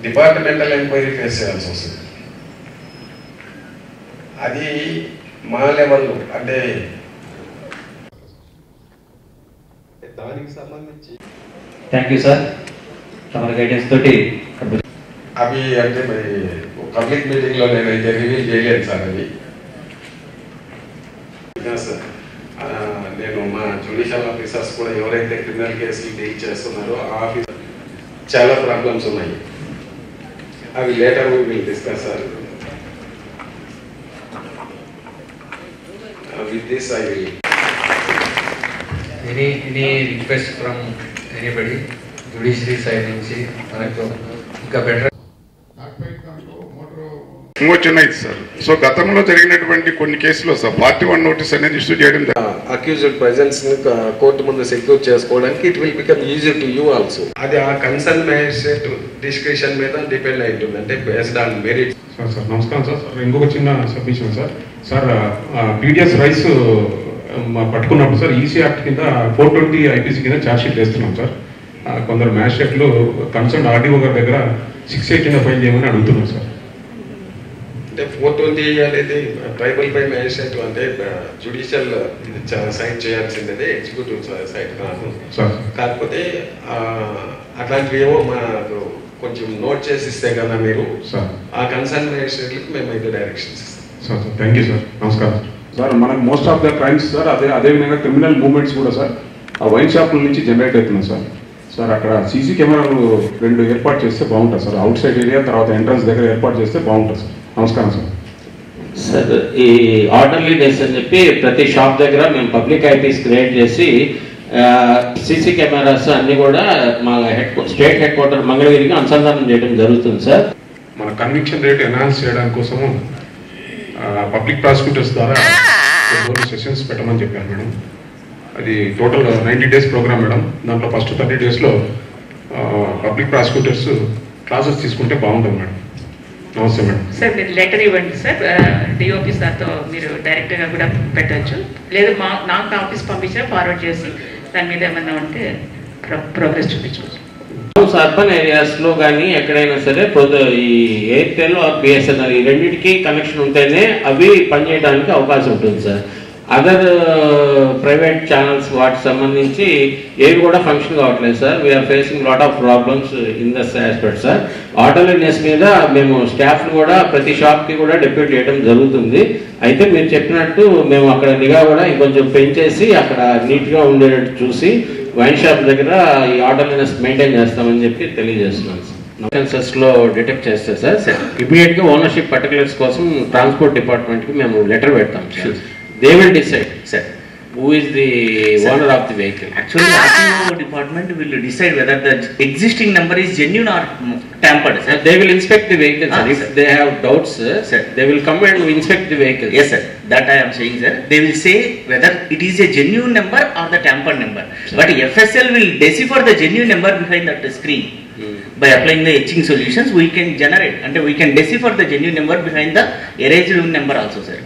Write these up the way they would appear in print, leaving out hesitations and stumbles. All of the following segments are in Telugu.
డిపార్ట్మెంటల్ ఎంక్వైరీ ఫేస్ చేయాల్సి వస్తుంది. అది మా లెవెల్లో అంటే దానికి సంబంధించి థ్యాంక్ యూ సార్. తమ గైడెన్స్ తోటి అవి అంటే మరి పబ్లిక్ మీటింగ్లో నేనైతే రివీల్ చేయలేదు సార్. అవి నేను మా జ్యుడిషియల్ ఆఫీసర్స్ కూడా ఎవరైతే క్రిమినల్ కేసులు డీల్ చేస్తున్నారో ఆ ఆఫీసర్ చాలా ప్రాబ్లమ్స్ ఉన్నాయి. అవి later we will discuss sir. With this I will. Any request from anybody? Judiciary side నుంచి మనకు ఇంకా బెటర్ ఉన్నాయి సార్. సో గతంలో జరిగినటువంటి కొన్ని కేసులో సార్ 41 నోటీస్ అనేది ఇష్యూ చేయడం అక్యూజ్డ్ ప్రెజెన్స్ కోర్టు ముందు సెక్యూర్ చేసుకోవడానికి it will become easy to you also. అది ఆ కన్సర్న్ మ్యాజిస్ట్రేట్ డిస్క్రిప్షన్ మీద డిపెండ్ అయి ఉంటుంది. అంటే బేస్డ్ ఆన్ మెరిట్. సార్ నమస్కారం సార్. ఇంకొక చిన్న submission sir. Sir PDS rice పట్టుకున్నప్పుడు సార్ ఈసీ యాక్ట్ కింద 420 ఐపీసీ కింద ఛార్జ్షీట్ వేస్తున్నాం సార్. కొందరు మ్యాజిస్ట్రేట్లు కన్సర్న్ ఆర్డీఓ గారి దగ్గర 6A కింద ఫైల్ చేయమని అడుగుతున్నాం సార్. అంటే 420 అనేది ట్రైబల్ బై మ్యాజిస్ట్రేట్ అంటే జ్యుడిషియల్ సైట్ చేయాల్సిందే, ఎగ్జిక్యూటివ్ సైట్ కాదు. కాకపోతే అట్లాంటివి ఏమో మాకు కొంచెం నోట్ చేసి ఇస్తే కదా మీరు ఆ కన్సర్న్ మ్యాజిస్ట్రేట్లకు మేమైతే డైరెక్షన్స్ ఇస్తాం. Sir thank you sir. నమస్కారం సార్. మనకు most of the crimes sir అదేవిధంగా క్రిమినల్ మూవ్మెంట్స్ కూడా సార్ ఆ వైన్ షాపుల నుంచి జనరేట్ అవుతున్నాయి సార్. సార్ అక్కడ సీసీ కెమెరాలు 2 ఏర్పాటు చేస్తే బాగుంటుంది సార్. అవుట్ సైడ్ ఏరియా తర్వాత ఎంట్రన్స్ దగ్గర ఏర్పాటు చేస్తే బాగుంటుంది సార్. నమస్కారం సార్. సార్ ఈ ఆర్డర్లీనెస్ అని చెప్పి ప్రతి షాప్ దగ్గర మేము పబ్లిక్ ఐపీస్ క్రియేట్ చేసి సీసీ కెమెరాస్ అన్ని కూడా మా స్టేట్ హెడ్ క్వార్టర్ మంగళగిరికి అనుసంధానం చేయడం జరుగుతుంది సార్. మన కన్విక్షన్ రేట్ ఎన్హాన్స్ చేయడానికి కోసము పబ్లిక్ ప్రాసిక్యూటర్స్ ద్వారా సెషన్స్ పెట్టమని చెప్పారు మేడం. అది టోటల్ 90 days ప్రోగ్రామ్ మేడం. దాంట్లో ఫస్ట్ 30 daysలో పబ్లిక్ ప్రాసిక్యూటర్స్ క్లాసెస్ తీసుకుంటే బాగుంటుంది మేడం. నమస్తే మేడం. సార్ మీరు లెటర్ ఇవ్వండి సార్. డిఓపి సార్తో మీరు డైరెక్ట్గా కూడా పెట్టవచ్చు. లేదు నాకు ఆఫీస్ పంపించినా ఫార్వర్డ్ చేసి దాని మీద ఏమన్నా ఉంటే ప్రోగ్రెస్ చూపించవచ్చు. అర్బన్ ఏరియాస్లో కానీ ఎక్కడైనా సరే ఈ ఎయిర్టెల్ ఆర్ బిఎస్ఎన్ఎల్ ఈ రెండింటికి కనెక్షన్ ఉంటేనే అవి పనిచేయడానికి అవకాశం ఉంటుంది సార్. అదర్ ప్రైవేట్ ఛానల్స్ వాటికి సంబంధించి ఏవి కూడా ఫంక్షన్ కావట్లేదు sir. We're facing lot of problems in this aspect sir. Orderliness మీద మేము స్టాఫ్ని కూడా ప్రతి షాప్కి కూడా డెప్యూట్ చేయడం జరుగుతుంది. అయితే మీరు చెప్పినట్టు మేము అక్కడ నిఘా కూడా ఇంకొంచెం పెంచేసి అక్కడ నీట్గా ఉండేటట్టు చూసి వైన్ షాప్ దగ్గర ఈ ఆర్డర్లీనెస్ మెయింటైన్ చేస్తామని చెప్పి తెలియజేస్తున్నాం సార్. అఫెన్సెస్లో డిటెక్ట్ చేస్తే సార్ ఇమీడియట్గా ఓనర్షిప్ పర్టికులర్స్ కోసం ట్రాన్స్పోర్ట్ డిపార్ట్మెంట్కి మేము లెటర్ పెడతాం sir. They will decide, sir, who is the owner of the vehicle. Actually, RTO department will decide whether the existing number is genuine or tampered. Sir. They will inspect the vehicle, sir. If they have doubts, sir, they will come and inspect the vehicle. Yes, sir. That I am saying, sir. They will say whether it is a genuine number or the tampered number. Sir. But FSL will decipher the genuine number behind that screen. By applying the etching solutions, we can generate and we can decipher the genuine number behind the erased number also, sir.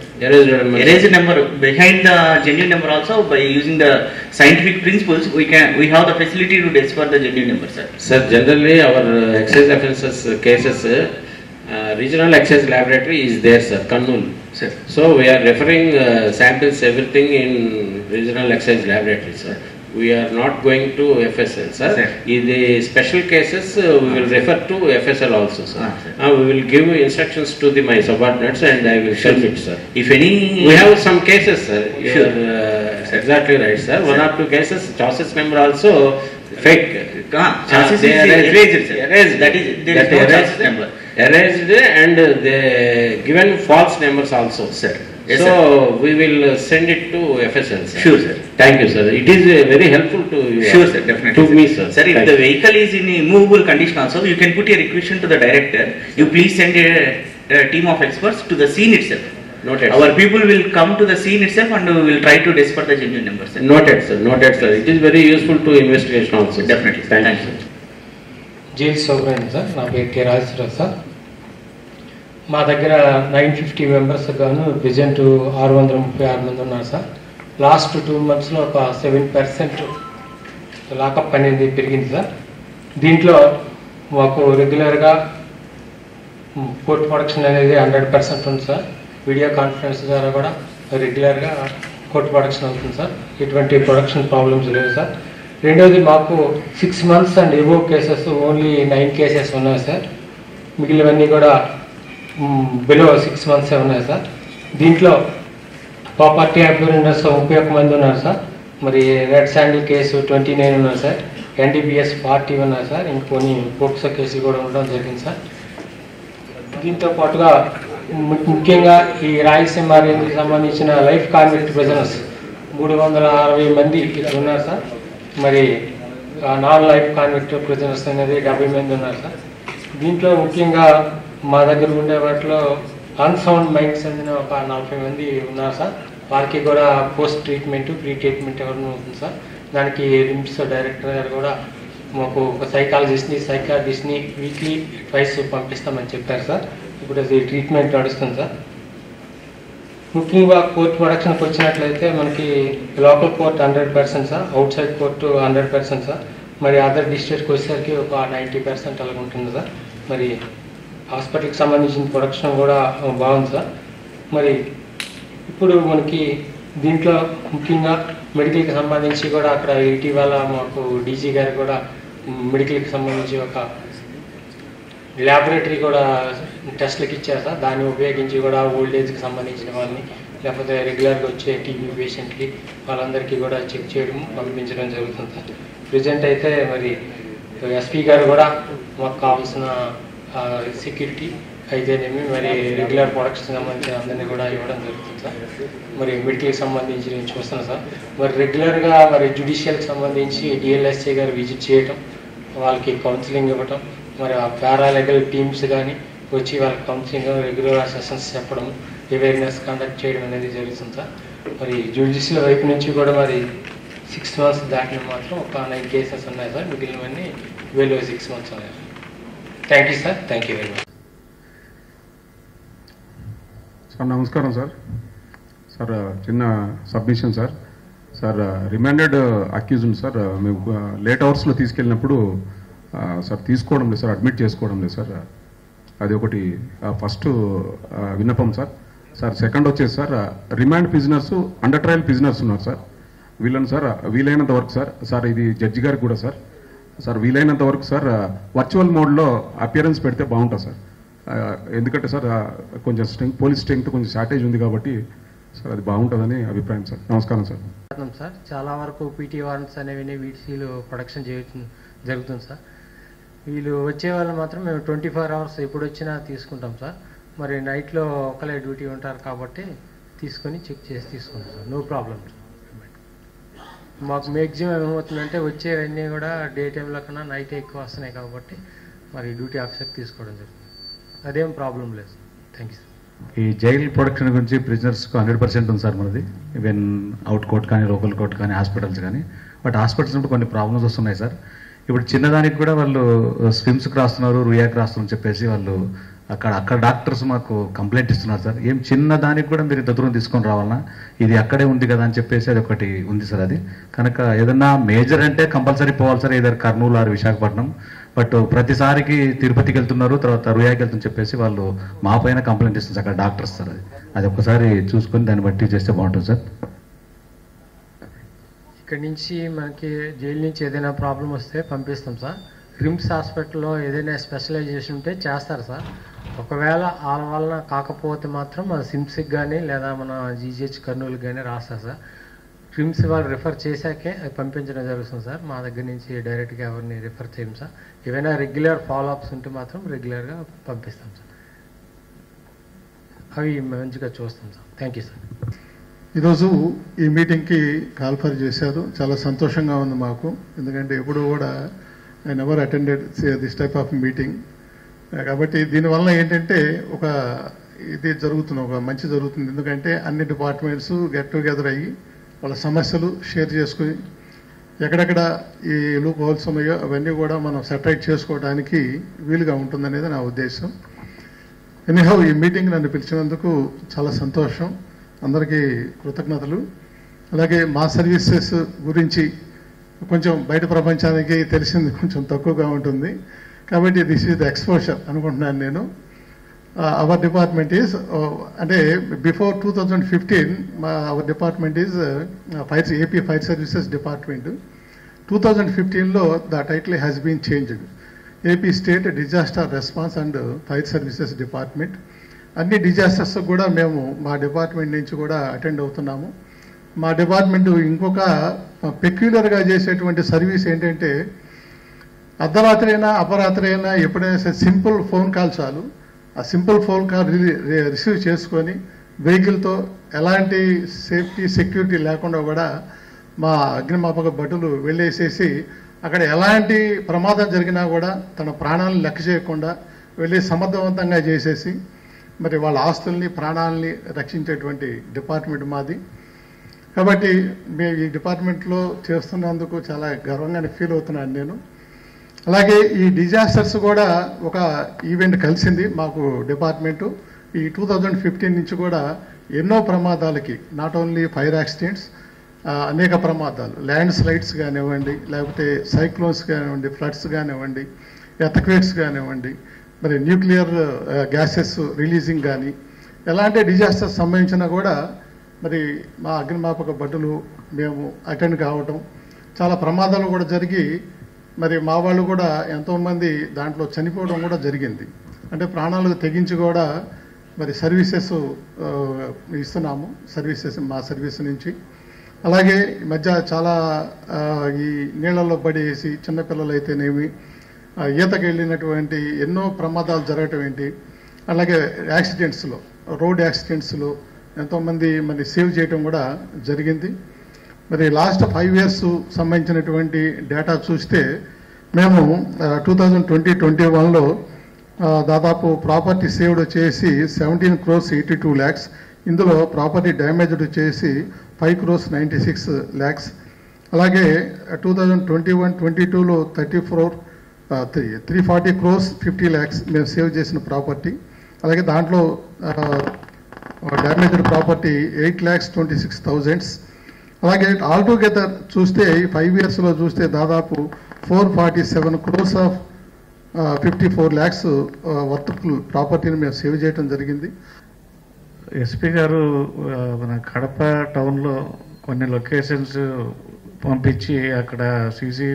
Erased number behind the genuine number also, by using the scientific principles, we have the facility to decipher the genuine number, sir. Sir, generally our excise offences cases, regional excise laboratory is there, sir, Kannur. Sir. So we are referring samples everything in regional excise laboratory, sir. We are not going to FSL, sir. In the special cases, we will refer to FSL also, sir. We will give instructions to my subordinates and I will shelf it, sir. If any... We have some cases, sir. You are exactly right, sir. One or two cases, chassis number also fake. Chassis is erased, sir. Erased. That is, there is no chassis number. Erased and they given false numbers also, sir. Yes, so sir. We will send it to FSL, sir. Sure, sir. Thank you, sir. It is very helpful to you. Sure, sir. Definitely. To me, sir. Sir, if the vehicle is in a movable condition also, you can put a requisition to the director. You please send a team of experts to the scene itself. Noted. Our people will come to the scene itself and we will try to decipher the genuine numbers. Noted, sir. Noted, sir. It is very useful to investigation also. Definitely. Thank you. Jail Sovereign, sir. Na పేరు కే రాజేశ్వర సార్. మా దగ్గర 950 మెంబర్స్ గాను ప్రెజెంట్ 636 మంది ఉన్నారు సార్. లాస్ట్ 2 monthsలో ఒక 7% లాకప్ అనేది పెరిగింది సార్. దీంట్లో మాకు రెగ్యులర్గా కోర్టు ప్రొడక్షన్ అనేది 100% ఉంది సార్. వీడియో కాన్ఫరెన్స్ ద్వారా కూడా రెగ్యులర్గా కోర్టు ప్రొడక్షన్ అవుతుంది సార్. ఎటువంటి ప్రొడక్షన్ ప్రాబ్లమ్స్ లేవు సార్. రెండోది మాకు 6 months and above cases only 9 cases ఉన్నాయి సార్. మిగిలినవన్నీ కూడా బిలో 6 months ఉన్నాయి సార్. దీంట్లో ప్రాపర్టీ అబ్యూరెండర్స్ 31 మంది ఉన్నారు సార్. మరి రెడ్ శాండిల్ కేసు 29 ఉన్నారు సార్. NDPS 40 ఉన్నారు సార్. ఇంకొన్ని పోక్సో కేసులు కూడా ఉండడం జరిగింది సార్. దీంతో పాటుగా ముఖ్యంగా ఈ రాయలసీమ రేంజ్కి సంబంధించిన లైఫ్ కాన్విక్ట్ ప్రిజనర్స్ 360 మంది ఉన్నారు సార్. మరి నాన్ లైఫ్ కాన్విక్ట్ ప్రిజనర్స్ అనేది 70 మంది ఉన్నారు సార్. దీంట్లో ముఖ్యంగా మా దగ్గర ఉండే వాటిలో అన్సౌండ్ మైండ్స్ చెందిన ఒక 40 మంది ఉన్నారు సార్. వారికి కూడా పోస్ట్ ట్రీట్మెంట్ ప్రీ ట్రీట్మెంట్ ఎవరైనా ఉంటుంది సార్. దానికి రిమ్స్ డైరెక్టర్ గారు కూడా మాకు ఒక సైకాలజిస్ట్ని వీక్లీ ట్వైస్ పంపిస్తామని చెప్పారు సార్. ఇప్పుడు అది ట్రీట్మెంట్ నడుస్తుంది సార్. ముఖ్యంగా కోర్టు ప్రొడక్షన్కి వచ్చినట్లయితే మనకి local court 100% sir, out side court 100% sir. మరి అదర్ డిస్ట్రిక్ట్కి వచ్చేసరికి ఒక 90% అలాగ ఉంటుంది సార్. మరి హాస్పిటల్కి సంబంధించిన ప్రొడక్షన్ కూడా బాగుంది సార్. మరి ఇప్పుడు మనకి దీంట్లో ముఖ్యంగా మెడికల్కి సంబంధించి కూడా అక్కడ ఇటీవల మాకు డీజీ గారు కూడా మెడికల్కి సంబంధించి ఒక ల్యాబొరేటరీ కూడా టెస్ట్లకి ఇచ్చారు సార్. దాన్ని ఉపయోగించి కూడా ఓల్డ్ ఏజ్కి సంబంధించిన వాళ్ళని లేకపోతే రెగ్యులర్గా వచ్చే టీబీ పేషెంట్కి వాళ్ళందరికీ కూడా చెక్ చేయడం పంపించడం జరుగుతుంది సార్. ప్రజెంట్ అయితే మరి ఎస్పీ గారు కూడా మాకు కావాల్సిన సెక్యూరిటీ అయితేనేమి మరి రెగ్యులర్ ప్రొడక్ట్స్కి సంబంధించిన అందరినీ కూడా ఇవ్వడం జరుగుతుంది సార్. మరి మెడికల్కి సంబంధించి నేను చూస్తున్నాను సార్. మరి రెగ్యులర్గా మరి జ్యుడిషియల్కి సంబంధించి డిఎల్ఎస్ఏ గారు విజిట్ చేయటం, వాళ్ళకి కౌన్సిలింగ్ ఇవ్వటం, మరి ఆ పారాలీగల్ టీమ్స్ కానీ వచ్చి వాళ్ళకి కౌన్సిలింగ్ రెగ్యులర్ సెషన్స్ చెప్పడం, అవేర్నెస్ కండక్ట్ చేయడం అనేది జరుగుతుంది సార్. మరి జ్యుడిషియల్ వైపు నుంచి కూడా మరి 6 months దాటిన మాత్రం ఒక 9 cases ఉన్నాయి సార్. మిగిలినవన్నీ బిలో 6 months ఉన్నాయి. Thank you sir. Thank you very much sir. నమస్కారం సార్. సార్ చిన్న submission sir. Sir remanded accused sir మేము లేట్ అవర్స్లో తీసుకెళ్ళినప్పుడు సార్ తీసుకోవడం లేదు సార్, అడ్మిట్ చేసుకోవడం లేదు సార్. అది ఒకటి ఫస్ట్ విన్నపం సార్. సార్ సెకండ్ వచ్చేసి sir remand prisoners under trial prisoners ఉన్నారు సార్. వీళ్ళని సార్ వీలైనంత వరకు సార్ ఇది జడ్జి గారికి కూడా సార్ వీలైనంత వరకు సార్ వర్చువల్ మోడ్లో అపియరెన్స్ పెడితే బాగుంటుంది సార్. ఎందుకంటే సార్ కొంచెం పోలీస్ స్ట్రెంగ్త్ కొంచెం షార్టేజ్ ఉంది కాబట్టి సార్ అది బాగుంటుందని అభిప్రాయం సార్. నమస్కారం సార్. సార్ చాలా వరకు పీటీ వారెంట్స్ అనేవి వీటీసీలు ప్రొడక్షన్ జరుగుతుంది సార్. వీళ్ళు వచ్చే వాళ్ళు మాత్రం మేము 24 hours ఎప్పుడు వచ్చినా తీసుకుంటాం సార్. మరి నైట్లో ఒకలే డ్యూటీ ఉంటారు కాబట్టి తీసుకొని చెక్ చేసి తీసుకుంటాం సార్. No problem. మాకు మ్యాక్సిమం ఏమవుతుందంటే వచ్చేవన్నీ కూడా డే టైంలో కన్నా నైట్ ఎక్కువ వస్తున్నాయి కాబట్టి మరి డ్యూటీ ఆఫీసర్కి తీసుకోవడం జరుగుతుంది. అదేం ప్రాబ్లం లేదు సార్. Thank you sir. ఈ జైల్ ప్రొడక్షన్ గురించి ప్రిజనర్స్కు 100% ఉంది సార్ మనది. ఈవెన్ అవుట్ కోర్ట్ కానీ లోకల్ కోర్ట్ కానీ హాస్పిటల్స్ కానీ. బట్ హాస్పిటల్స్ నుండి కొన్ని ప్రాబ్లమ్స్ వస్తున్నాయి సార్. ఇప్పుడు చిన్నదానికి కూడా వాళ్ళు స్విమ్స్కి రాస్తున్నారు, రుయాకి రాస్తున్నారు చెప్పేసి వాళ్ళు అక్కడ డాక్టర్స్ మాకు కంప్లైంట్ ఇస్తున్నారు సార్. ఏం చిన్నదానికి కూడా మీరు ఇంత దూరం తీసుకొని రావాలన్నా ఇది అక్కడే ఉంది కదా అని చెప్పేసి అది ఒకటి ఉంది సార్. అది కనుక ఏదన్నా మేజర్ అంటే కంపల్సరీ పోవాలి సార్, ఏదైనా కర్నూలు ఆర్ విశాఖపట్నం. బట్ ప్రతిసారికి తిరుపతికి వెళ్తున్నారు, తర్వాత రుయాకి వెళ్తుని చెప్పేసి వాళ్ళు మా పైన కంప్లైంట్ ఇస్తున్నారు అక్కడ డాక్టర్స్ సార్. అది ఒక్కసారి చూసుకొని దాన్ని బట్టి చేస్తే బాగుంటుంది సార్. ఇక్కడి నుంచి మనకి జైలు నుంచి ఏదైనా ప్రాబ్లం వస్తే పంపిస్తాం సార్. రిమ్స్ హాస్పిటల్లో ఏదైనా స్పెషలైజేషన్ ఉంటే చేస్తారు సార్. ఒకవేళ వాళ్ళ వలన కాకపోతే మాత్రం మన సిమ్స్కి కానీ లేదా మన జీజీహెచ్ కర్నూలుకి కానీ రాస్తారు సార్. రిమ్స్ వాళ్ళు రిఫర్ చేశాకే అది పంపించడం జరుగుతుంది సార్. మా దగ్గర నుంచి డైరెక్ట్గా ఎవరిని రిఫర్ చేయం సార్. ఏవైనా రెగ్యులర్ ఫాలోఅప్స్ ఉంటే మాత్రం రెగ్యులర్గా పంపిస్తాం సార్. అవి మంచిగా చూస్తాం సార్. Thank you sir. ఈరోజు ఈ మీటింగ్కి కాల్ఫర్ చేశారు, చాలా సంతోషంగా ఉంది మాకు. ఎందుకంటే ఎప్పుడు కూడా I never attended this type of meeting. కాబట్టి దీనివల్ల ఏంటంటే ఒక ఇది జరుగుతుంది, ఒక మంచి జరుగుతుంది. ఎందుకంటే అన్ని డిపార్ట్మెంట్స్ గెట్ టుగెదర్ అయ్యి వాళ్ళ సమస్యలు షేర్ చేసుకుని ఎక్కడెక్కడ ఈ లూప్ హోల్స్ ఉన్నాయో అవన్నీ కూడా మనం సెటరైట్ చేసుకోవడానికి వీలుగా ఉంటుందనేది నా ఉద్దేశం. ఎనీహౌ ఈ మీటింగ్ నన్ను పిలిచినందుకు చాలా సంతోషం. అందరికీ కృతజ్ఞతలు. అలాగే మా సర్వీసెస్ గురించి కొంచెం బయట ప్రపంచానికి తెలిసింది కొంచెం తక్కువగా ఉంటుంది కాబట్టి దిస్ ఈజ్ ద ఎక్స్పోజర్ అనుకుంటున్నాను నేను. అవర్ డిపార్ట్మెంట్ ఈజ్ అంటే before 2015 our department is AP fire services department. 2015లో the title has been changed, AP state disaster response and fire services department. అన్ని డిజాస్టర్స్ కూడా మేము మా డిపార్ట్మెంట్ నుంచి కూడా అటెండ్ అవుతున్నాము. మా డిపార్ట్మెంట్ ఇంకొక పెక్యులర్గా చేసేటువంటి సర్వీస్ ఏంటంటే అర్ధరాత్రి అయినా అపరాత్రి అయినా ఎప్పుడైనా సరే సింపుల్ ఫోన్ కాల్ చాలు, ఆ సింపుల్ ఫోన్ కాల్ రిసీవ్ చేసుకొని వెహికల్తో ఎలాంటి సేఫ్టీ సెక్యూరిటీ లేకుండా కూడా మా అగ్నిమాపక భటులు వెళ్ళేసేసి అక్కడ ఎలాంటి ప్రమాదం జరిగినా కూడా తన ప్రాణాలను లెక్క చేయకుండా వెళ్ళి సమర్థవంతంగా చేసేసి మరి వాళ్ళ ఆస్తుల్ని ప్రాణాలని రక్షించేటువంటి డిపార్ట్మెంట్ మాది. కాబట్టి మేము ఈ డిపార్ట్మెంట్లో చేస్తున్నందుకు చాలా గర్వంగానే ఫీల్ అవుతున్నాను నేను. అలాగే ఈ డిజాస్టర్స్ కూడా ఒక ఈవెంట్ కలిసింది మాకు డిపార్ట్మెంటు. ఈ 2015 నుంచి కూడా ఎన్నో ప్రమాదాలకి, నాట్ ఓన్లీ ఫైర్ యాక్సిడెంట్స్, అనేక ప్రమాదాలు, ల్యాండ్ స్లైడ్స్ కానివ్వండి, లేకపోతే సైక్లోన్స్ కానివ్వండి, ఫ్లడ్స్ కానివ్వండి, ఎర్త్క్వేక్స్ కానివ్వండి, మరి న్యూక్లియర్ గ్యాసెస్ రిలీజింగ్ కానీ ఎలాంటి డిజాస్టర్స్ సంబంధించినా కూడా మరి మా అగ్నిమాపక భటులు మేము అటెండ్ కావటం, చాలా ప్రమాదాలు కూడా జరిగి మరి మా వాళ్ళు కూడా ఎంతోమంది దాంట్లో చనిపోవడం కూడా జరిగింది. అంటే ప్రాణాలకు తెగించి కూడా మరి సర్వీసెస్ ఇస్తున్నాము, మా సర్వీస్ నుంచి. అలాగే ఈ మధ్య చాలా ఈ నీళ్ళల్లో పడేసి చిన్నపిల్లలు అయితేనేమి ఈతకి వెళ్ళినటువంటి ఎన్నో ప్రమాదాలు జరగటం ఏంటి, అలాగే యాక్సిడెంట్స్లో, రోడ్ యాక్సిడెంట్స్లో ఎంతోమంది మరి సేవ్ చేయటం కూడా జరిగింది. మరి లాస్ట్ 5 years సంబంధించినటువంటి డేటా చూస్తే మేము 2020-21లో దాదాపు ప్రాపర్టీ సేవ్డ్ వచ్చేసి 17 crores 82 lakhs. ఇందులో ప్రాపర్టీ డ్యామేజ్డ్ వచ్చేసి 5 crores 96 lakhs. అలాగే 2021-22లో 340 crores 50 lakhs మేము సేవ్ చేసిన ప్రాపర్టీ. అలాగే దాంట్లో డ్యామేజ్డ్ ప్రాపర్టీ 8,26,000. అలాగే ఆల్టుగెదర్ చూస్తే 5 yearsలో చూస్తే దాదాపు 447 crores ఆఫ్ 54 lakhs వర్త్ఫుల్ ప్రాపర్టీని మేము సేవ్ చేయడం జరిగింది. ఎస్పీ గారు మన కడప టౌన్లో కొన్ని లొకేషన్స్ పంపించి అక్కడ సీసీ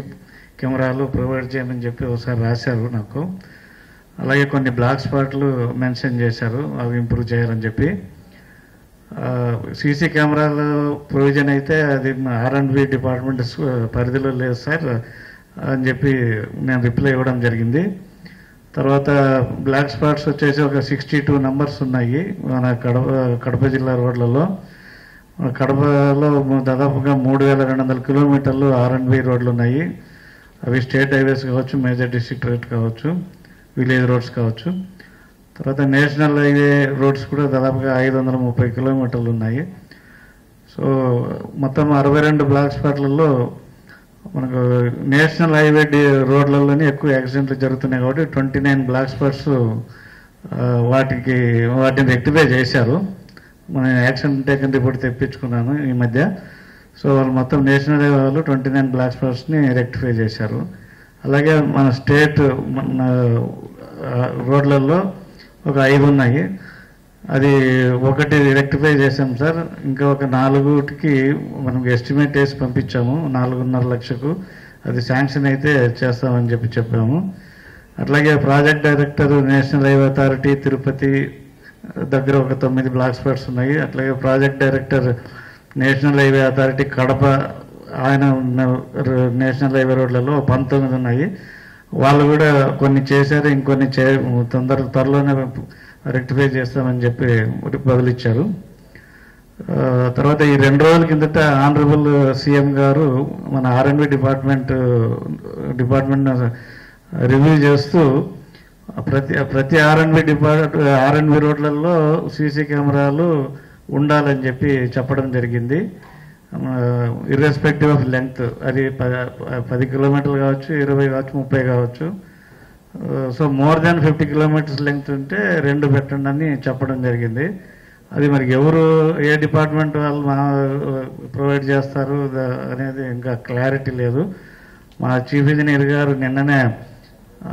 కెమెరాలు ప్రొవైడ్ చేయమని చెప్పి ఒకసారి రాశారు నాకు. అలాగే కొన్ని బ్లాక్ స్పాట్లు మెన్షన్ చేశారు, అవి ఇంప్రూవ్ చేయాలని చెప్పి. సీసీ కెమెరాలు ప్రొవిజన్ అయితే అది R&B డిపార్ట్మెంట్ పరిధిలో లేదు సార్ అని చెప్పి నేను రిప్లై ఇవ్వడం జరిగింది. తర్వాత బ్లాక్ స్పాట్స్ వచ్చేసి ఒక 62 numbers ఉన్నాయి మన కడప జిల్లా రోడ్లలో. కడపలో దాదాపుగా 3,200 kilometers R&B రోడ్లు ఉన్నాయి. అవి స్టేట్ హైవేస్ కావచ్చు, మేజర్ డిస్ట్రిక్ట్ రోడ్ కావచ్చు, విలేజ్ రోడ్స్ కావచ్చు. తర్వాత నేషనల్ హైవే రోడ్స్ కూడా దాదాపుగా 530 kilometers ఉన్నాయి. సో మొత్తం 62 బ్లాక్ స్పాట్లలో మనకు నేషనల్ హైవే రోడ్లలోనే ఎక్కువ యాక్సిడెంట్లు జరుగుతున్నాయి కాబట్టి 29 బ్లాక్ స్పాట్స్ వాటిని రెక్టిఫై చేశారు. మన యాక్షన్ టేకన్ రిపోర్ట్ తెప్పించుకున్నాను ఈ మధ్య. సో వాళ్ళు మొత్తం నేషనల్ హైవే వాళ్ళు 29 బ్లాక్ స్పాట్స్ని రెక్టిఫై చేశారు. అలాగే మన స్టేట్ రోడ్లలో ఒక 5 ఉన్నాయి, అది ఒకటి రెక్టిఫై చేసాం సార్. ఇంకా ఒక 4కి మనం ఎస్టిమేట్ వేసి పంపించాము 4.5 లక్షకు. అది శాంక్షన్ అయితే చేస్తామని చెప్పాము. అట్లాగే project director national highway authority Tirupati దగ్గర ఒక 9 బ్లాక్ స్పాట్స్ ఉన్నాయి. అట్లాగే project director national highway authority Kadapa, ఆయన నేషనల్ హైవే రోడ్లలో 19 ఉన్నాయి. వాళ్ళు కూడా కొన్ని చేశారు, ఇంకొన్ని త్వరలోనే రెక్టిఫై చేస్తామని చెప్పి బదులిచ్చారు. తర్వాత ఈ 2 రోజుల కిందట ఆనరబుల్ సీఎం గారు మన R&B డిపార్ట్మెంట్ రివ్యూ చేస్తూ ప్రతి R&B రోడ్లలో సీసీ కెమెరాలు ఉండాలని చెప్పి చెప్పడం జరిగింది. ఇర్రెస్పెక్టివ్ ఆఫ్ లెంగ్త్, అది 10 kilometers కావచ్చు, 20 కావచ్చు, 30 కావచ్చు. So more than 50 kilometers length ఉంటే 2 పెట్టండి అని చెప్పడం జరిగింది. అది మరి ఎవరు, ఏ డిపార్ట్మెంట్ వాళ్ళు ప్రొవైడ్ చేస్తారు అనేది ఇంకా క్లారిటీ లేదు. మా చీఫ్ ఇంజనీర్ గారు నిన్ననే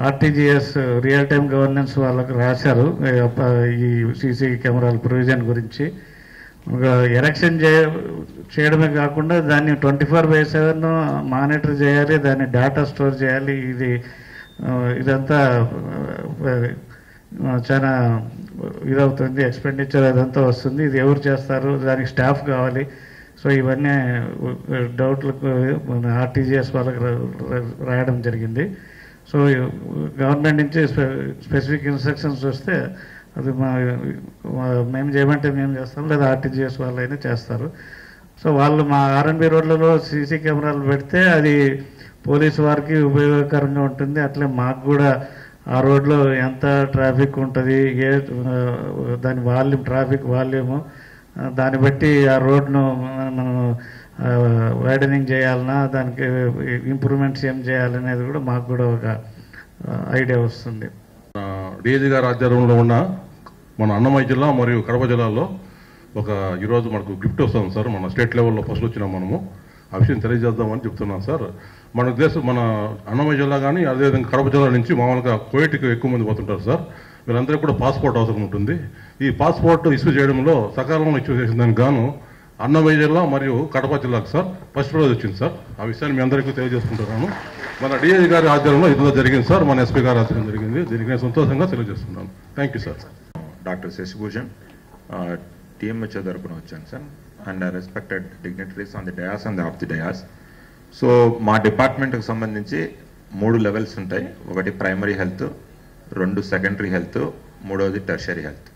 ఆర్టీజీఎస్ రియల్ టైమ్ గవర్నెన్స్ వాళ్ళకు రాశారు ఈ సీసీ కెమెరాల ప్రొవిజన్ గురించి. ఎలక్షన్ చేయడమే కాకుండా దాన్ని 24/7 మానిటర్ చేయాలి, దాన్ని డేటా స్టోర్ చేయాలి. ఇదంతా చాలా ఇదవుతుంది, ఎక్స్పెండిచర్ అదంతా వస్తుంది. ఇది ఎవరు చేస్తారు, దానికి స్టాఫ్ కావాలి. సో ఇవన్నీ డౌట్లకు మన ఆర్టీజీఎస్ వాళ్ళకి రాయడం జరిగింది. సో గవర్నమెంట్ నుంచి స్పెసిఫిక్ ఇన్స్ట్రక్షన్స్ వస్తే అది మేము చేయమంటే మేము చేస్తాం, లేదా ఆర్టీజీఎస్ వాళ్ళైనా చేస్తారు. సో వాళ్ళు మా ఆర్ఎన్బి రోడ్లలో సీసీ కెమెరాలు పెడితే అది పోలీసు వారికి ఉపయోగకరంగా ఉంటుంది. అట్లే మాకు కూడా ఆ రోడ్లో ఎంత ట్రాఫిక్ ఉంటుంది, దాని వాల్యూమ్, ట్రాఫిక్ వాల్యూము, దాన్ని బట్టి ఆ రోడ్ను మనం వైడనింగ్ చేయాలన్నా, దానికి ఇంప్రూవ్మెంట్స్ ఏం చేయాలనేది కూడా మాకు కూడా ఒక ఐడియా వస్తుంది. డిఐజీ గారి ఆధ్వర్యంలో ఉన్న మన అన్నమయ్య జిల్లా మరియు కడప జిల్లాలో ఈరోజు మనకు గిఫ్ట్ వస్తుంది సార్. మన స్టేట్ లెవెల్లో ఫస్ట్ వచ్చినాం మనము. ఆ విషయం తెలియజేద్దామని చెప్తున్నాం సార్. మన దేశం మన అన్నమయ్య జిల్లా కానీ అదేవిధంగా కడప జిల్లా నుంచి మామూలుగా కువైట్కి ఎక్కువ మంది పోతుంటారు సార్. వీళ్ళందరికీ కూడా పాస్పోర్ట్ అవసరం ఉంటుంది. ఈ పాస్పోర్ట్ ఇష్యూ చేయడంలో సకాలంలో ఇష్యూ చేసిన దానికి గాను అన్నమయ్య జిల్లా మరియు కడప జిల్లాకు సార్ ఫస్ట్ ప్రైజ్ వచ్చింది సార్. ఆ విషయాన్ని మీ అందరికీ తెలియజేసుకుంటున్నాను. మన డిఐజీ గారి ఆధ్వర్యంలో ఇందులో జరిగింది సార్, మన ఎస్పీ గారి ఆధ్వర్యం జరిగింది. దీనికి నేను సంతోషంగా తెలియజేస్తున్నాను. Thank you sir. Doctor Shashibhushan TMHO తరపున వచ్చాను sir. And respected dignitaries on the dais and off the dais. So మా డిపార్ట్మెంట్కి సంబంధించి 3 లెవెల్స్ ఉంటాయి. ఒకటి ప్రైమరీ హెల్త్, 2 సెకండరీ హెల్త్, 3వది టెర్షరీ హెల్త్.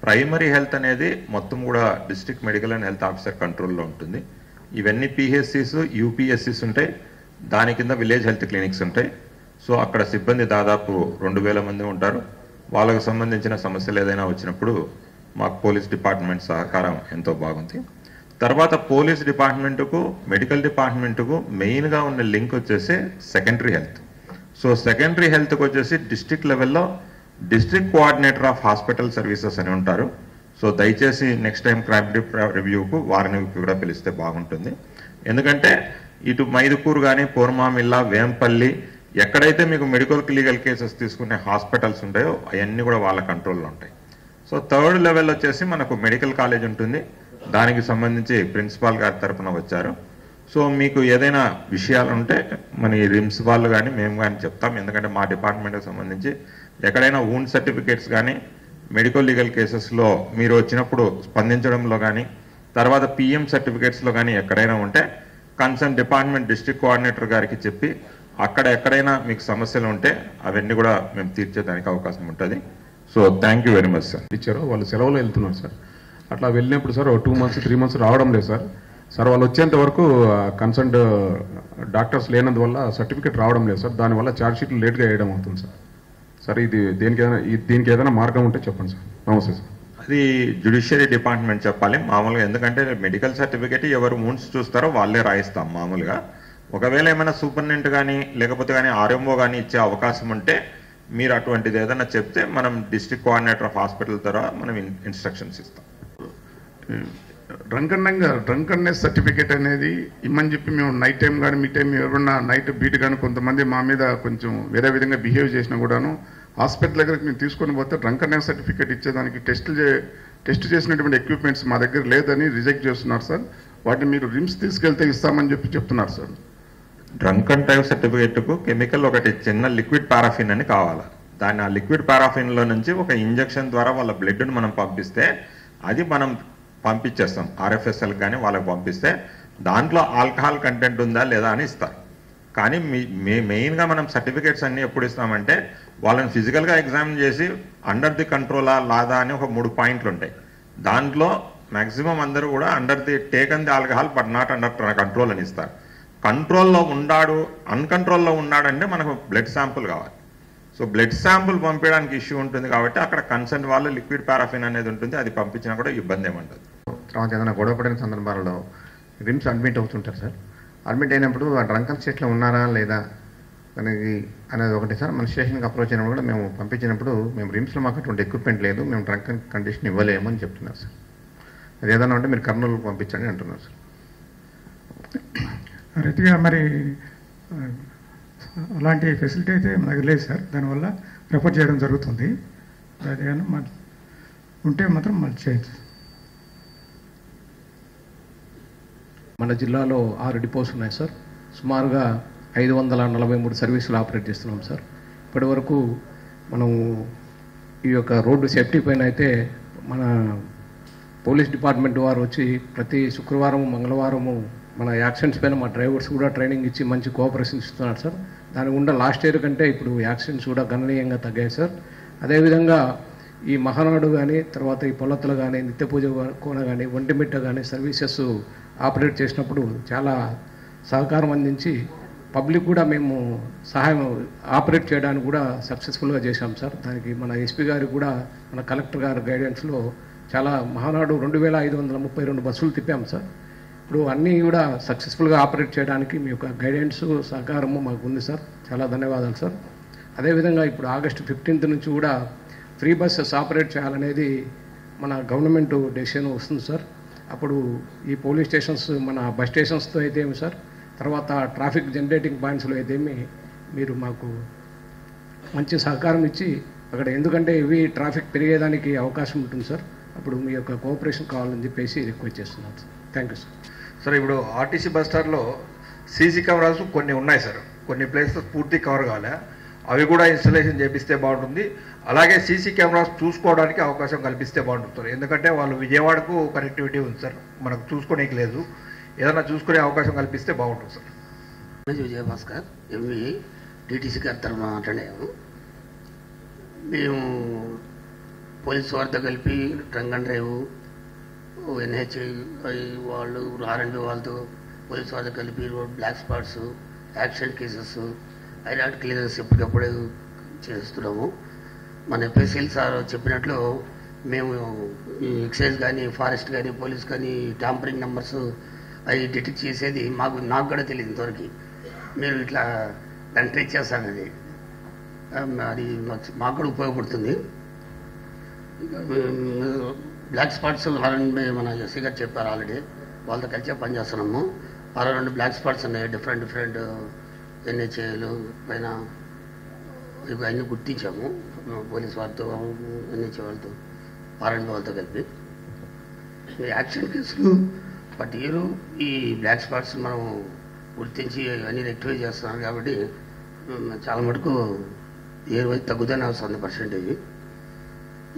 ప్రైమరీ హెల్త్ అనేది మొత్తం కూడా district medical and health officer కంట్రోల్లో ఉంటుంది. ఇవన్నీ పిహెచ్సిస్, యూపీఎస్సిస్ ఉంటాయి. దాని కింద విలేజ్ హెల్త్ క్లినిక్స్ ఉంటాయి. సో అక్కడ సిబ్బంది దాదాపు 2000 మంది ఉంటారు. వాళ్ళకు సంబంధించిన సమస్యలు ఏదైనా వచ్చినప్పుడు మాకు పోలీస్ డిపార్ట్మెంట్ సహకారం ఎంతో బాగుంది. తర్వాత పోలీస్ డిపార్ట్మెంటుకు, మెడికల్ డిపార్ట్మెంటుకు మెయిన్గా ఉన్న లింక్ వచ్చేసి సెకండరీ హెల్త్. సో సెకండరీ హెల్త్కి వచ్చేసి డిస్ట్రిక్ట్ లెవెల్లో district coordinator of hospital services అని ఉంటారు. సో దయచేసి నెక్స్ట్ టైం క్రైమ్ రివ్యూకు వారిని కూడా పిలిస్తే బాగుంటుంది. ఎందుకంటే ఇటు మైదుకూరు కానీ, పూర్మామిల్లా, వేంపల్లి ఎక్కడైతే మీకు మెడికల్ లీగల్ కేసెస్ తీసుకునే హాస్పిటల్స్ ఉంటాయో అవన్నీ కూడా వాళ్ళ కంట్రోల్లో ఉంటాయి. సో 3rd లెవెల్ వచ్చేసి మనకు మెడికల్ కాలేజ్ ఉంటుంది. దానికి సంబంధించి ప్రిన్సిపాల్ గారి తరఫున వచ్చారు. సో మీకు ఏదైనా విషయాలు ఉంటే మన ఈ రిమ్స్ వాళ్ళు కానీ మేము కానీ చెప్తాం. ఎందుకంటే మా డిపార్ట్మెంట్కి సంబంధించి ఎక్కడైనా వూండ్ సర్టిఫికేట్స్ కానీ, మెడికల్ లీగల్ కేసెస్లో మీరు వచ్చినప్పుడు స్పందించడంలో కానీ, తర్వాత పిఎం సర్టిఫికేట్స్లో కానీ ఎక్కడైనా ఉంటే కన్సర్న్ డిపార్ట్మెంట్ డిస్ట్రిక్ట్ కోఆర్డినేటర్ గారికి చెప్పి అక్కడ ఎక్కడైనా మీకు సమస్యలు ఉంటే అవన్నీ కూడా మేము తీర్చేదానికి అవకాశం ఉంటుంది. So thank you very much sir. ఇచ్చారు వాళ్ళు సెలవులో వెళ్తున్నారు సార్. అట్లా వెళ్ళినప్పుడు సార్ 2 months 3 months రావడం లేదు సార్. సార్ వాళ్ళు వచ్చేంత వరకు కన్సర్న్డ్ డాక్టర్స్ లేనందువల్ల సర్టిఫికేట్ రావడం లేదు సార్. దానివల్ల ఛార్జ్ షీట్లు లేట్గా వేయడం అవుతుంది సార్. సార్ దీనికి ఏదైనా మార్గం ఉంటే చెప్పండి సార్. నమస్తే సార్. అది జ్యుడిషియరీ డిపార్ట్మెంట్ చెప్పాలి మామూలుగా. ఎందుకంటే మెడికల్ సర్టిఫికేట్ ఎవరు మూన్స్ చూస్తారో వాళ్ళే రాయిస్తాం మామూలుగా. ఒకవేళ ఏమైనా సూపరింటెండెంట్ కానీ లేకపోతే కానీ ఆర్ఎంఓ కానీ ఇచ్చే అవకాశం ఉంటే మీరు అటువంటిది ఏదైనా చెప్తే మనం డిస్ట్రిక్ట్ కోఆర్డినేటర్ ఆఫ్ హాస్పిటల్ ద్వారా మనం ఇన్స్ట్రక్షన్స్ ఇస్తాం. డ్రంకన్నెస్ సర్టిఫికేట్ అనేది ఇమ్మని చెప్పి మేము నైట్ టైం కానీ మీ టైం ఎవరన్నా నైట్ బీట్ కానీ కొంతమంది మా మీద కొంచెం వేరే విధంగా బిహేవ్ చేసినా కూడాను హాస్పిటల్ దగ్గరికి మేము తీసుకొని పోతే డ్రంకన్నెస్ సర్టిఫికేట్ ఇచ్చేదానికి టెస్ట్ చేసినటువంటి ఎక్విప్మెంట్స్ మా దగ్గర లేదని రిజెక్ట్ చేస్తున్నారు సార్. వాటిని మీరు రిమ్స్ తీసుకెళ్తే ఇస్తామని చెప్తున్నారు సార్. డ్రంకన్ టైప్ సర్టిఫికేట్కు కెమికల్ ఒకటి చిన్న లిక్విడ్ పారాఫిన్ అని కావాలి. దాన్ని ఆ లిక్విడ్ పారాఫిన్లో నుంచి ఒక ఇంజెక్షన్ ద్వారా వాళ్ళ బ్లడ్ను మనం పంపిస్తే అది మనం పంపించేస్తాం. ఆర్ఎఫ్ఎస్ఎల్ కానీ వాళ్ళకి పంపిస్తే దాంట్లో ఆల్కహాల్ కంటెంట్ ఉందా లేదా అని ఇస్తారు. కానీ మెయిన్గా మనం సర్టిఫికేట్స్ అన్నీ ఎప్పుడు ఇస్తామంటే వాళ్ళని ఫిజికల్గా ఎగ్జామిన్ చేసి అండర్ ది కంట్రోలా లాదా అని ఒక 3 పాయింట్లు ఉంటాయి. దాంట్లో మ్యాక్సిమం అందరూ కూడా under the taken the alcohol but not under control అని ఇస్తారు. కంట్రోల్లో ఉన్నాడు, అన్కంట్రోల్లో ఉన్నాడంటే మనకు బ్లడ్ శాంపుల్ కావాలి. సో బ్లడ్ శాంపుల్ పంపించడానికి ఇష్యూ ఉంటుంది కాబట్టి అక్కడ కన్సర్న్ వాళ్ళు లిక్విడ్ పారాఫిన్ అనేది ఉంటుంది, అది పంపించినా కూడా ఇబ్బంది ఏమంటుంది. తర్వాత ఏదైనా గొడవపడిన సందర్భాలలో రిమ్స్ అడ్మిట్ అవుతుంటారు సార్. అడ్మిట్ అయినప్పుడు ఆ డ్రంకన్ స్టేట్లో ఉన్నారా లేదా అనేది ఒకటి సార్. మన స్టేషన్కి అప్రోచ్ అయినప్పుడు కూడా మేము పంపించినప్పుడు మేము రిమ్స్లో మాకు అటువంటి ఎక్విప్మెంట్ లేదు, మేము డ్రంకన్ కండిషన్ ఇవ్వలేము అని చెప్తున్నారు సార్. అది ఏదైనా ఉంటే మీరు కర్నూలుకు పంపించండి అంటున్నారు సార్. రీతిగా మరి అలాంటి ఫెసిలిటీ అయితే మనకు లేదు సార్. దానివల్ల రెఫర్ చేయడం జరుగుతుంది. అది ఉంటే మాత్రం మళ్ళీ చేయొచ్చు. మన జిల్లాలో 6 డిపోస్ ఉన్నాయి సార్. సుమారుగా 543 సర్వీసులు ఆపరేట్ చేస్తున్నాం సార్. ఇప్పటి వరకు మనం ఈ యొక్క రోడ్డు సేఫ్టీ పైన అయితే మన పోలీస్ డిపార్ట్మెంట్ వారు వచ్చి ప్రతి శుక్రవారం మంగళవారము మన యాక్సిడెంట్స్ పైన మా డ్రైవర్స్ కూడా ట్రైనింగ్ ఇచ్చి మంచి కోఆపరేషన్ ఇస్తున్నారు సార్. దాని గుండా లాస్ట్ ఇయర్ కంటే ఇప్పుడు యాక్సిడెంట్స్ కూడా గణనీయంగా తగ్గాయి సార్. అదేవిధంగా ఈ మహానాడు కానీ తర్వాత ఈ పొలతలు కానీ నిత్య పూజ కోన కానీ ఒంటిమిట్ట కానీ సర్వీసెస్ ఆపరేట్ చేసినప్పుడు చాలా సహకారం అందించి పబ్లిక్ కూడా మేము సహాయం ఆపరేట్ చేయడానికి కూడా సక్సెస్ఫుల్గా చేశాం సార్. దానికి మన ఎస్పీ గారికి కూడా మన కలెక్టర్ గారి గైడెన్స్లో చాలా మహానాడు 2532 బస్సులు తిప్పాం సార్. ఇప్పుడు అన్నీ కూడా సక్సెస్ఫుల్గా ఆపరేట్ చేయడానికి మీ యొక్క గైడెన్స్ సహకారము మాకు ఉంది సార్. చాలా ధన్యవాదాలు సార్. అదేవిధంగా ఇప్పుడు ఆగస్టు 15 నుంచి కూడా ఫ్రీ బస్సెస్ ఆపరేట్ చేయాలనేది మన గవర్నమెంట్ డెసిషన్ వస్తుంది సార్. అప్పుడు ఈ పోలీస్ స్టేషన్స్ మన బస్ స్టేషన్స్తో అయితే ఏమి సార్, తర్వాత ట్రాఫిక్ జనరేటింగ్ పాయింట్స్లో అయితేమి మీరు మాకు మంచి సహకారం ఇచ్చి అక్కడ, ఎందుకంటే ఇవి ట్రాఫిక్ పెరిగేదానికి అవకాశం ఉంటుంది సార్. అప్పుడు మీ యొక్క కోఆపరేషన్ కావాలని చెప్పేసి రిక్వెస్ట్ చేస్తున్నాను sir. Thank you sir. Sir ఇప్పుడు ఆర్టీసీ బస్ స్టాండ్లో సీసీ కెమెరాస్ కొన్ని ఉన్నాయి సార్. కొన్ని ప్లేసెస్ పూర్తి కవర్ కాలే, అవి కూడా ఇన్స్టలేషన్ చేపిస్తే బాగుంటుంది. అలాగే సీసీ కెమెరాస్ చూసుకోవడానికి అవకాశం కల్పిస్తే బాగుంటుంది. ఎందుకంటే వాళ్ళు విజయవాడకు కనెక్టివిటీ ఉంది సార్, మనకు చూసుకోవడానికి లేదు. ఏదైనా చూసుకునే అవకాశం కల్పిస్తే బాగుంటుంది సార్. విజయభాస్కర్ ఎంవి టీటీసీ గారి తరఫున మాట్లాడాము. మేము పోలీసు వారితో కలిపి డ్రంక్ అండ్ డ్రైవ్, ఎన్హెచ్ వాళ్ళు, ఆర్ఎండ్బి వాళ్ళతో పోలీసు వారితో కలిపి road black spots, accident cases, ఐలాంటి క్లియరెన్స్ ఎప్పటికప్పుడు చేస్తున్నాము. మన ఎఫ్ఎస్ఎల్ సార్ చెప్పినట్లు మేము ఎక్సైజ్ కానీ, ఫారెస్ట్ కానీ, పోలీస్ కానీ ట్యాంపరింగ్ నెంబర్స్ అవి డిటెక్ట్ చేసేది నాకు కూడా తెలియదు ఇంతవరకు. మీరు ఇట్లా దాన్ని ట్రీట్ చేస్తారనేది అది మాకు కూడా ఉపయోగపడుతుంది. బ్లాక్ స్పాట్స్ మన ఎస్సీ గారు చెప్పారు ఆల్రెడీ, వాళ్ళతో కలిసే పనిచేస్తున్నాము. 62 బ్లాక్ స్పాట్స్ ఉన్నాయి, డిఫరెంట్ ఎన్హెచ్ఏలు పైన ఇవి అన్నీ గుర్తించాము. పోలీస్ వారితో, ఎన్హెచ్ఏ వాళ్ళతో, ఆర్ఎండ్బి వాళ్ళతో కలిపి యాక్సిడెంట్ కేసులు బట్ ఈ బ్లాక్ స్పాట్స్ మనం గుర్తించి అన్నీ రెక్టిఫై చేస్తున్నాం కాబట్టి చాలా మటుకు ఇయర్ వైజ్ తగ్గుతూనే వస్తుంది పర్సెంటేజ్.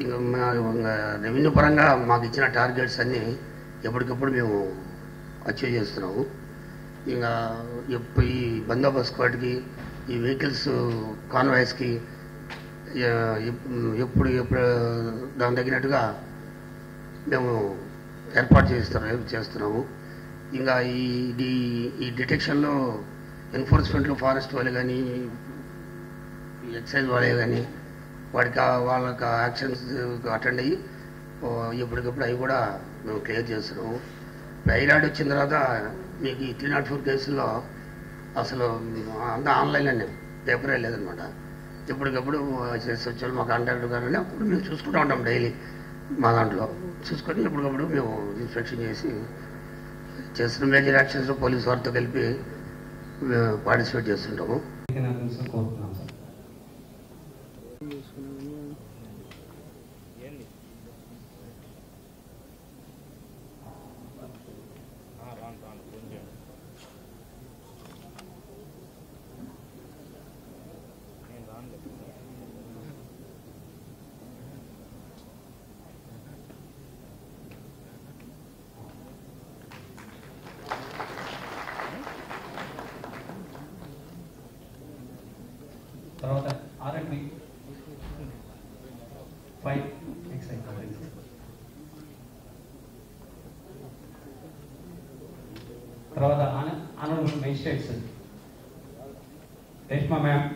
ఇంకా రెవెన్యూ పరంగా మాకు ఇచ్చిన టార్గెట్స్ అన్నీ ఎప్పటికప్పుడు మేము అచీవ్ చేస్తున్నాము. ఇంకా ఈ బందోబస్తు వాటికి, ఈ వెహికల్స్ కాన్వాయ్స్కి ఎప్పుడు దాని తగినట్టుగా మేము ఏర్పాటు చేస్తున్నాము. ఇంకా ఈ డిటెక్షన్లో ఎన్ఫోర్స్మెంట్లో ఫారెస్ట్ వాళ్ళు కానీ, ఎక్సైజ్ వాళ్ళే కానీ వాళ్ళకి యాక్షన్స్ అటెండ్ అయ్యి ఎప్పటికప్పుడు అవి కూడా మేము క్లియర్ చేస్తున్నాము. ఐలాడ్ వచ్చిన తర్వాత మీకు ఈ 304 కేసుల్లో అసలు అంతా ఆన్లైన్లోనే, పేపరే లేదనమాట. ఎప్పటికప్పుడు వచ్చారు మా కాంట్రాక్టర్ గారు, అప్పుడు మేము చూసుకుంటూ ఉంటాం డైలీ. మా దాంట్లో చూసుకొని ఎప్పటికప్పుడు మేము ఇన్స్పెక్షన్ చేస్తున్న మేజర్ యాక్షన్స్లో పోలీసు వారితో కలిపి పార్టిసిపేట్ చేస్తుంటాము. తర్వాత ఆర్ఎండ్బి 5 ఎక్సైజ్, తర్వాత ఆనరబుల్ మేజిస్ట్రేట్స్ రేష్మా మ్యామ్,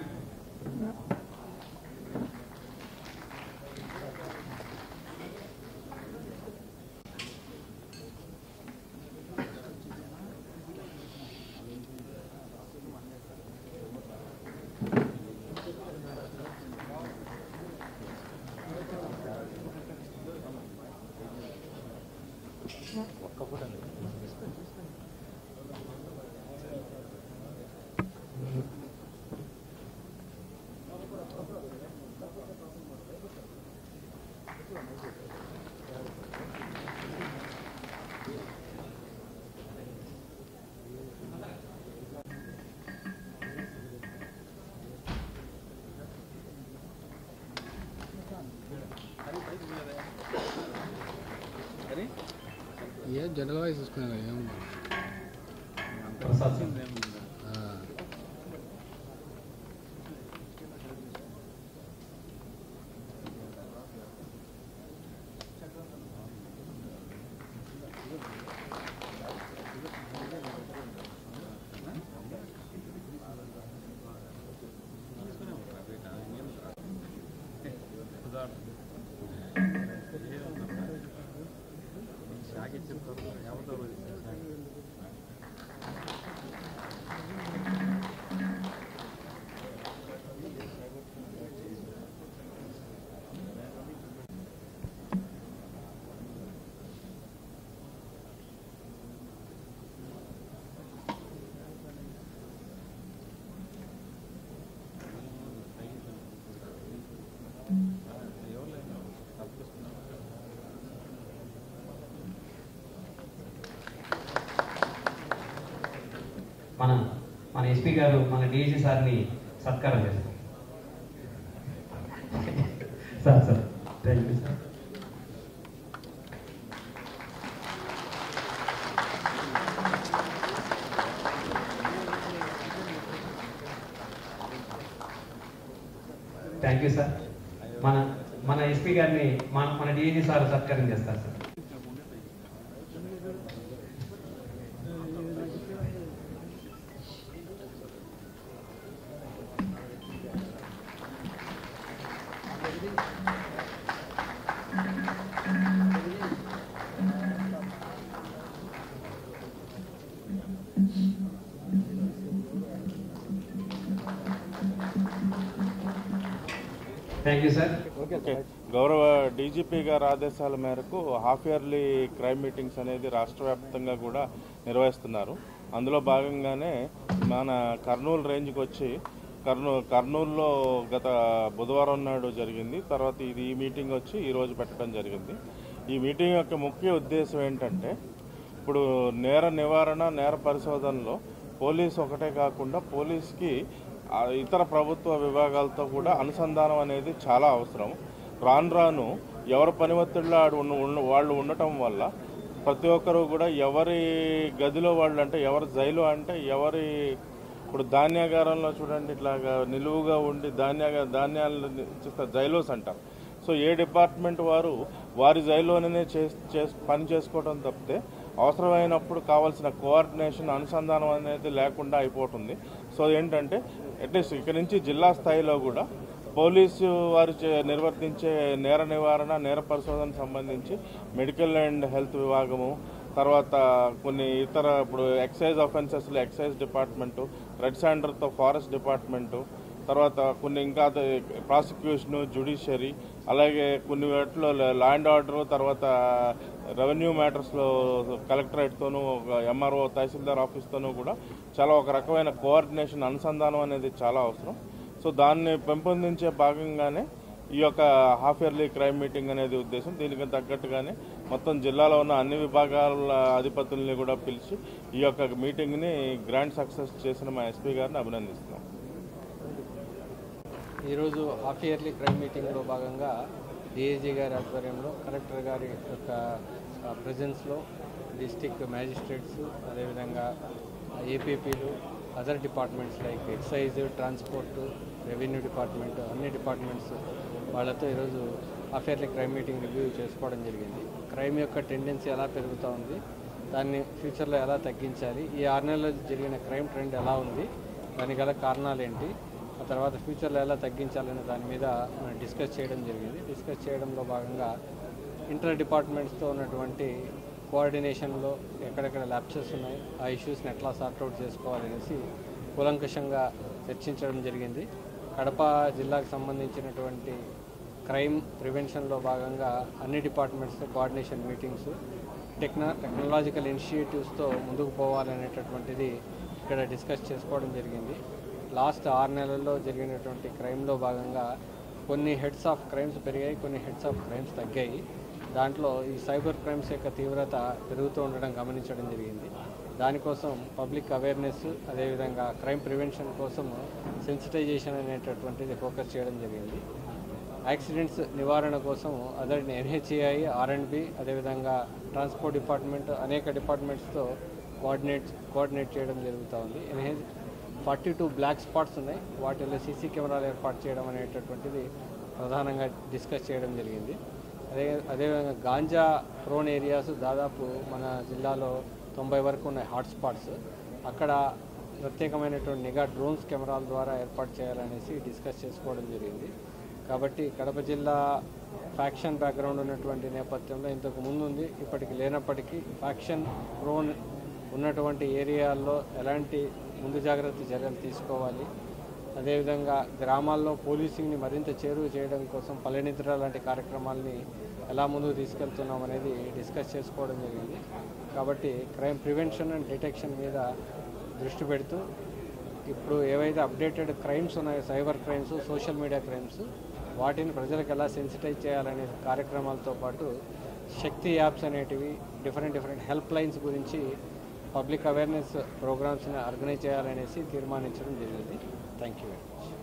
ఏ జనరల్ చూసుకున్నా ఏమన్నా మన ఎస్పీ గారు మన డీజీ సార్ని సత్కారం చేస్తారు. Sir thank you sir. Thank you sir. మన ఎస్పీ గారిని మన డీజీ సార్ సత్కారం చేస్తారు సార్. Thank you sir. గౌరవ డీజీపీ గారి ఆదేశాల మేరకు హాఫ్ ఇయర్లీ క్రైమ్ మీటింగ్స్ అనేది రాష్ట్ర వ్యాప్తంగా కూడా నిర్వహిస్తున్నారు. అందులో భాగంగానే మన కర్నూలు రేంజ్కి వచ్చి కర్నూలులో గత బుధవారం నాడు జరిగింది. తర్వాత ఈ మీటింగ్ వచ్చి ఈరోజు పెట్టడం జరిగింది. ఈ మీటింగ్ యొక్క ముఖ్య ఉద్దేశం ఏంటంటే, ఇప్పుడు నేర నివారణ నేర పరిశోధనలో పోలీసు ఒకటే కాకుండా పోలీస్కి ఇతర ప్రభుత్వ విభాగాలతో కూడా అనుసంధానం అనేది చాలా అవసరం. రాను ఎవరి పని ఒత్తిడిలో వాళ్ళు ఉండటం వల్ల ప్రతి ఒక్కరూ కూడా ఎవరి గదిలో వాళ్ళు, అంటే ఎవరి జైలు అంటే ఎవరి, ఇప్పుడు ధాన్యాగారంలో చూడండి ఇట్లాగా నిలువుగా ఉండి ధాన్యాలు జైలోస్ అంటారు. సో ఏ డిపార్ట్మెంట్ వారి జైల్లోనే పని చేసుకోవడం తప్పితే అవసరమైనప్పుడు కావాల్సిన కోఆర్డినేషన్ అనుసంధానం అనేది లేకుండా అయిపోతుంది. సో ఏంటంటే అట్లీస్ట్ ఇక్కడి నుంచి జిల్లా స్థాయిలో కూడా పోలీసు వారు నిర్వర్తించే నేర నివారణ నేర పరిశోధనకు సంబంధించి మెడికల్ అండ్ హెల్త్ విభాగము, తర్వాత కొన్ని ఇతర ఇప్పుడు ఎక్సైజ్ ఆఫెన్సెస్లో ఎక్సైజ్ డిపార్ట్మెంటు, రెడ్ శాండర్తో ఫారెస్ట్ డిపార్ట్మెంటు, తర్వాత కొన్ని ఇంకా ప్రాసిక్యూషను, జ్యుడిషియరీ, అలాగే కొన్ని వాటిలో లా అండ్ ఆర్డర్, తర్వాత రెవెన్యూ మ్యాటర్స్లో కలెక్టరేట్తోనూ ఎంఆర్ఓ తహసీల్దార్ ఆఫీస్తోనూ కూడా చాలా ఒక రకమైన కోఆర్డినేషన్ అనుసంధానం అనేది చాలా అవసరం. సో దాన్ని పెంపొందించే భాగంగానే ఈ యొక్క హాఫ్ ఇయర్లీ క్రైమ్ మీటింగ్ అనేది ఉద్దేశం. దీనికి తగ్గట్టుగానే మొత్తం జిల్లాలో ఉన్న అన్ని విభాగాల అధిపతుల్ని కూడా పిలిచి ఈ యొక్క మీటింగ్ని గ్రాండ్ సక్సెస్ చేసిన మా ఎస్పీ గారిని అభినందిస్తున్నాం. ఈరోజు హాఫ్ ఇయర్లీ క్రైమ్ మీటింగ్లో భాగంగా డిఐజీ గారి ఆధ్వర్యంలో కలెక్టర్ గారి యొక్క ప్రెజెన్స్లో డిస్ట్రిక్ట్ మ్యాజిస్ట్రేట్స్, అదేవిధంగా ఏపీపీలు, other departments like excise, transport, revenue department, అన్ని డిపార్ట్మెంట్స్ వాళ్ళతో ఈరోజు half yearly crime meeting review చేసుకోవడం జరిగింది. క్రైమ్ యొక్క టెండెన్సీ ఎలా పెరుగుతూ ఉంది, దాన్ని ఫ్యూచర్లో ఎలా తగ్గించాలి, ఈ 6 నెలల్లో జరిగిన క్రైమ్ ట్రెండ్ ఎలా ఉంది, దానికి గల కారణాలు ఏంటి, ఆ తర్వాత ఫ్యూచర్లో ఎలా తగ్గించాలనే దాని మీద మనం డిస్కస్ చేయడం జరిగింది. డిస్కస్ చేయడంలో భాగంగా ఇంటర్ డిపార్ట్మెంట్స్తో ఉన్నటువంటి కోఆర్డినేషన్లో ఎక్కడెక్కడ ల్యాప్సెస్ ఉన్నాయి, ఆ ఇష్యూస్ని ఎట్లా సార్ట్అవుట్ చేసుకోవాలనేసి కూలంకషంగా చర్చించడం జరిగింది. కడప జిల్లాకు సంబంధించినటువంటి క్రైమ్ ప్రివెన్షన్లో భాగంగా అన్ని డిపార్ట్మెంట్స్తో కోఆర్డినేషన్ మీటింగ్స్, టెక్నాలజికల్ ఇనిషియేటివ్స్తో ముందుకు పోవాలనేటటువంటిది ఇక్కడ డిస్కస్ చేసుకోవడం జరిగింది. లాస్ట్ 6 నెలల్లో జరిగినటువంటి క్రైమ్లో భాగంగా కొన్ని హెడ్స్ ఆఫ్ క్రైమ్స్ పెరిగాయి, కొన్ని హెడ్స్ ఆఫ్ క్రైమ్స్ తగ్గాయి. దాంట్లో ఈ సైబర్ క్రైమ్స్ యొక్క తీవ్రత పెరుగుతూ ఉండడం గమనించడం జరిగింది. దానికోసం పబ్లిక్ అవేర్నెస్, అదేవిధంగా క్రైమ్ ప్రివెన్షన్ కోసం సెన్సిటైజేషన్ అనేటటువంటిది ఫోకస్ చేయడం జరిగింది. యాక్సిడెంట్స్ నివారణ కోసం NHAI, R&B, అదేవిధంగా ట్రాన్స్పోర్ట్ డిపార్ట్మెంట్ అనేక డిపార్ట్మెంట్స్తో కోఆర్డినేట్ చేయడం జరుగుతూ ఉంది. 42 బ్లాక్ స్పాట్స్ ఉన్నాయి, వాటిలో సీసీ కెమెరాలు ఏర్పాటు చేయడం అనేటటువంటిది ప్రధానంగా డిస్కస్ చేయడం జరిగింది. అదేవిధంగా గాంజా ప్రోన్ ఏరియాస్ దాదాపు మన జిల్లాలో 90 వరకు ఉన్నాయి హాట్స్పాట్స్. అక్కడ ప్రత్యేకమైనటువంటి నిఘా డ్రోన్స్ కెమెరాల ద్వారా ఏర్పాటు చేయాలనేసి డిస్కస్ చేసుకోవడం జరిగింది. కాబట్టి కడప జిల్లా ఫ్యాక్షన్ బ్యాక్గ్రౌండ్ ఉన్నటువంటి నేపథ్యంలో ఇంతకు ముందు ఉంది, ఇప్పటికి లేనప్పటికీ ఫ్యాక్షన్ ప్రోన్ ఉన్నటువంటి ఏరియాల్లో ఎలాంటి ముందు జాగ్రత్త చర్యలు తీసుకోవాలి, అదేవిధంగా గ్రామాల్లో పోలీసింగ్ని మరింత చేరువ చేయడం కోసం పల్లెనిద్ర లాంటి కార్యక్రమాలని ఎలా ముందుకు తీసుకెళ్తున్నాం అనేది డిస్కస్ చేసుకోవడం జరిగింది. కాబట్టి క్రైమ్ ప్రివెన్షన్ అండ్ డిటెక్షన్ మీద దృష్టి పెడుతూ ఇప్పుడు ఏవైతే అప్డేటెడ్ క్రైమ్స్ ఉన్నాయో, cyber crimes, social media crimes, వాటిని ప్రజలకు ఎలా సెన్సిటైజ్ చేయాలనే కార్యక్రమాలతో పాటు శక్తి యాప్స్ అనేటివి, డిఫరెంట్ హెల్ప్ లైన్స్ గురించి పబ్లిక్ అవేర్నెస్ ప్రోగ్రామ్స్ని ఆర్గనైజ్ చేయాలనేసి తీర్మానించడం జరిగింది. Thank you very much.